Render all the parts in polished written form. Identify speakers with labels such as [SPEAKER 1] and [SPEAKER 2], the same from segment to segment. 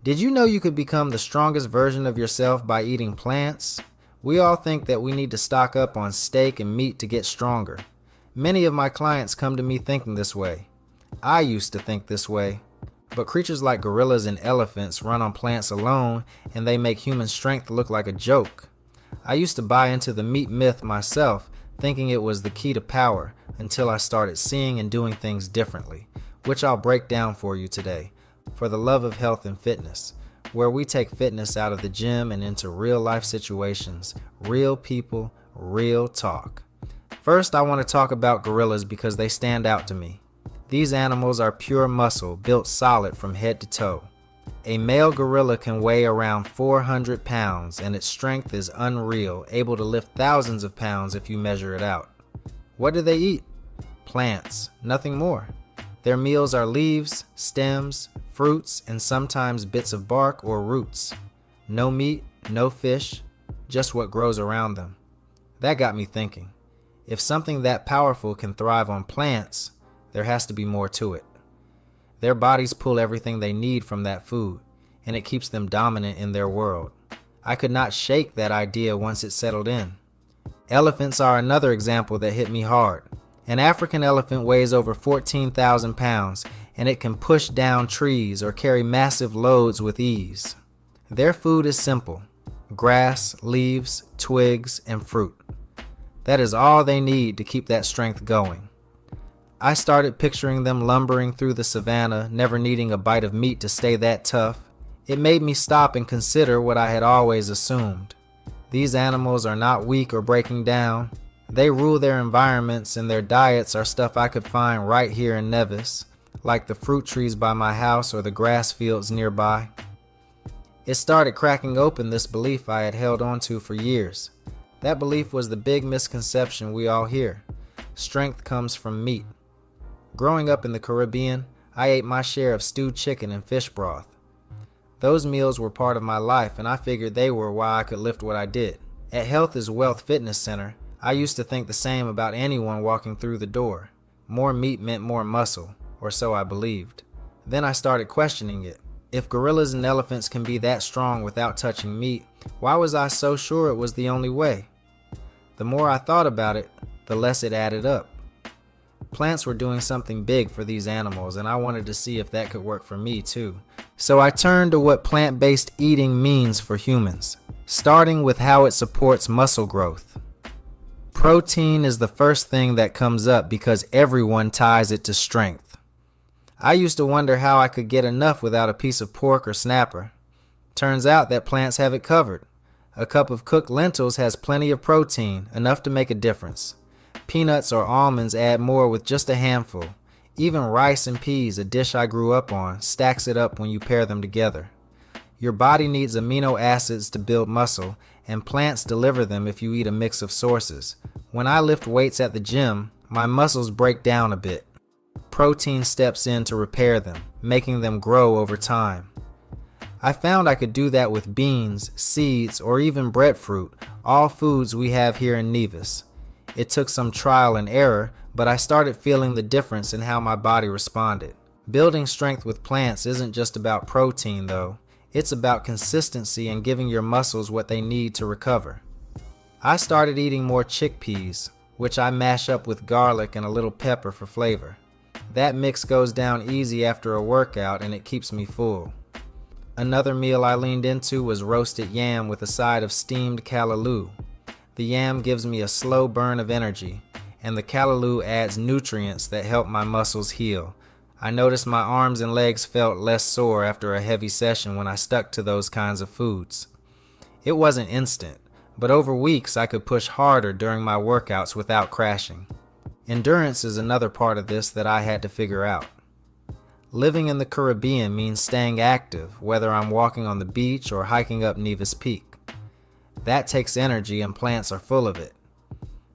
[SPEAKER 1] Did you know you could become the strongest version of yourself by eating plants? We all think that we need to stock up on steak and meat to get stronger. Many of my clients come to me thinking this way. I used to think this way. But creatures like gorillas and elephants run on plants alone, and they make human strength look like a joke. I used to buy into the meat myth myself, thinking it was the key to power, until I started seeing and doing things differently, which I'll break down for you today, for the love of health and fitness, where we take fitness out of the gym and into real life situations, real people, real talk. First, I want to talk about gorillas because they stand out to me. These animals are pure muscle, built solid from head to toe. A male gorilla can weigh around 400 pounds, and its strength is unreal, able to lift thousands of pounds if you measure it out. What do they eat? Plants, nothing more. Their meals are leaves, stems, fruits, and sometimes bits of bark or roots. No meat, no fish, just what grows around them. That got me thinking. If something that powerful can thrive on plants, there has to be more to it. Their bodies pull everything they need from that food, and it keeps them dominant in their world. I could not shake that idea once it settled in. Elephants are another example that hit me hard. An African elephant weighs over 14,000 pounds, and it can push down trees or carry massive loads with ease. Their food is simple: grass, leaves, twigs, and fruit. That is all they need to keep that strength going. I started picturing them lumbering through the savannah, never needing a bite of meat to stay that tough. It made me stop and consider what I had always assumed. These animals are not weak or breaking down. They rule their environments, and their diets are stuff I could find right here in Nevis, like the fruit trees by my house or the grass fields nearby. It started cracking open this belief I had held onto for years. That belief was the big misconception we all hear. Strength comes from meat. Growing up in the Caribbean, I ate my share of stewed chicken and fish broth. Those meals were part of my life, and I figured they were why I could lift what I did. At Health is Wealth Fitness Center, I used to think the same about anyone walking through the door. More meat meant more muscle, or so I believed. Then I started questioning it. If gorillas and elephants can be that strong without touching meat, why was I so sure it was the only way? The more I thought about it, the less it added up. Plants were doing something big for these animals, and I wanted to see if that could work for me too. So I turned to what plant-based eating means for humans, starting with how it supports muscle growth. Protein is the first thing that comes up because everyone ties it to strength. I used to wonder how I could get enough without a piece of pork or snapper. Turns out that plants have it covered. A cup of cooked lentils has plenty of protein, enough to make a difference. Peanuts or almonds add more with just a handful. Even rice and peas, a dish I grew up on, stacks it up when you pair them together. Your body needs amino acids to build muscle, and plants deliver them if you eat a mix of sources. When I lift weights at the gym, my muscles break down a bit. Protein steps in to repair them, making them grow over time. I found I could do that with beans, seeds, or even breadfruit, all foods we have here in Nevis. It took some trial and error, but I started feeling the difference in how my body responded. Building strength with plants isn't just about protein, though. It's about consistency and giving your muscles what they need to recover. I started eating more chickpeas, which I mash up with garlic and a little pepper for flavor. That mix goes down easy after a workout, and it keeps me full. Another meal I leaned into was roasted yam with a side of steamed callaloo. The yam gives me a slow burn of energy, and the callaloo adds nutrients that help my muscles heal. I noticed my arms and legs felt less sore after a heavy session when I stuck to those kinds of foods. It wasn't instant, but over weeks I could push harder during my workouts without crashing. Endurance is another part of this that I had to figure out. Living in the Caribbean means staying active, whether I'm walking on the beach or hiking up Nevis Peak. That takes energy, and plants are full of it.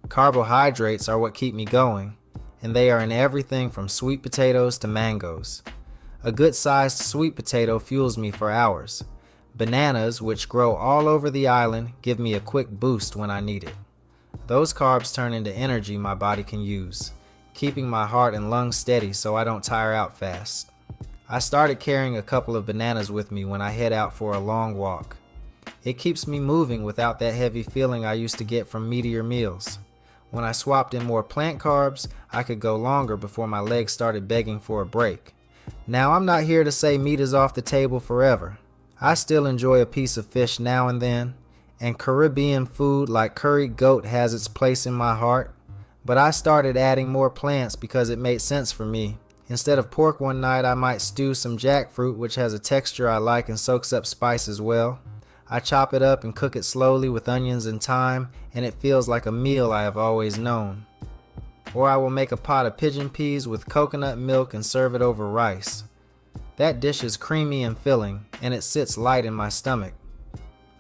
[SPEAKER 1] Carbohydrates are what keep me going, and they are in everything from sweet potatoes to mangoes. A good-sized sweet potato fuels me for hours. Bananas, which grow all over the island, give me a quick boost when I need it. Those carbs turn into energy my body can use, keeping my heart and lungs steady so I don't tire out fast. I started carrying a couple of bananas with me when I head out for a long walk. It keeps me moving without that heavy feeling I used to get from meatier meals. When I swapped in more plant carbs, I could go longer before my legs started begging for a break. Now, I'm not here to say meat is off the table forever. I still enjoy a piece of fish now and then, and Caribbean food like curried goat has its place in my heart. But I started adding more plants because it made sense for me. Instead of pork one night, I might stew some jackfruit, which has a texture I like and soaks up spice as well. I chop it up and cook it slowly with onions and thyme, and it feels like a meal I have always known. Or I will make a pot of pigeon peas with coconut milk and serve it over rice. That dish is creamy and filling, and it sits light in my stomach.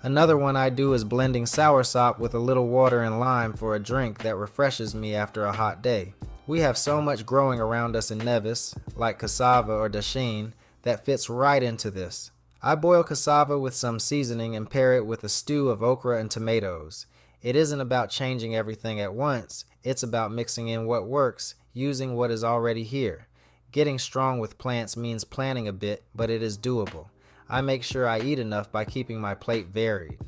[SPEAKER 1] Another one I do is blending soursop with a little water and lime for a drink that refreshes me after a hot day. We have so much growing around us in Nevis, like cassava or dasheen, that fits right into this. I boil cassava with some seasoning and pair it with a stew of okra and tomatoes. It isn't about changing everything at once, it's about mixing in what works, using what is already here. Getting strong with plants means planning a bit, but it is doable. I make sure I eat enough by keeping my plate varied.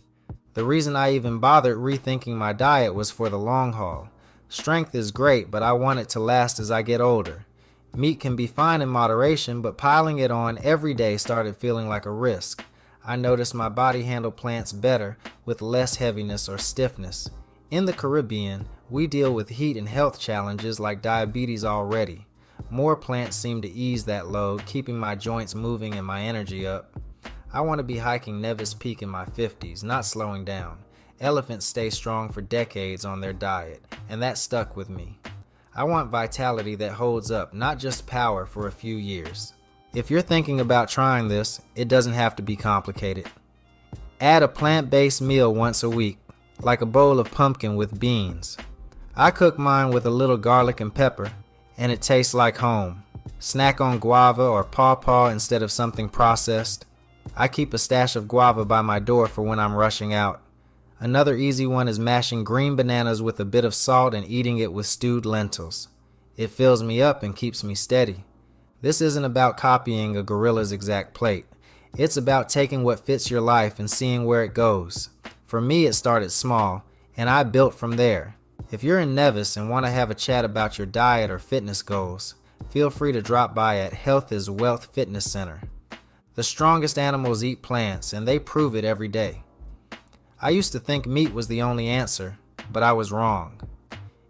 [SPEAKER 1] The reason I even bothered rethinking my diet was for the long haul. Strength is great, but I want it to last as I get older. Meat can be fine in moderation, but piling it on every day started feeling like a risk. I noticed my body handled plants better with less heaviness or stiffness. In the Caribbean, we deal with heat and health challenges like diabetes already. More plants seem to ease that load, keeping my joints moving and my energy up. I want to be hiking Nevis Peak in my 50s, not slowing down. Elephants stay strong for decades on their diet, and that stuck with me. I want vitality that holds up, not just power for a few years. If you're thinking about trying this, it doesn't have to be complicated. Add a plant-based meal once a week, like a bowl of pumpkin with beans. I cook mine with a little garlic and pepper, and it tastes like home. Snack on guava or pawpaw instead of something processed. I keep a stash of guava by my door for when I'm rushing out. Another easy one is mashing green bananas with a bit of salt and eating it with stewed lentils. It fills me up and keeps me steady. This isn't about copying a gorilla's exact plate. It's about taking what fits your life and seeing where it goes. For me, it started small, and I built from there. If you're in Nevis and want to have a chat about your diet or fitness goals, feel free to drop by at Health is Wealth Fitness Center. The strongest animals eat plants, and they prove it every day. I used to think meat was the only answer, but I was wrong.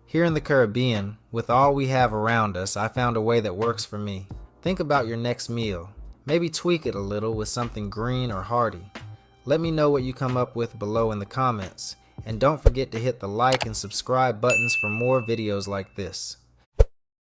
[SPEAKER 1] Here in the Caribbean, with all we have around us, I found a way that works for me. Think about your next meal. Maybe tweak it a little with something green or hearty. Let me know what you come up with below in the comments, and don't forget to hit the like and subscribe buttons for more videos like this.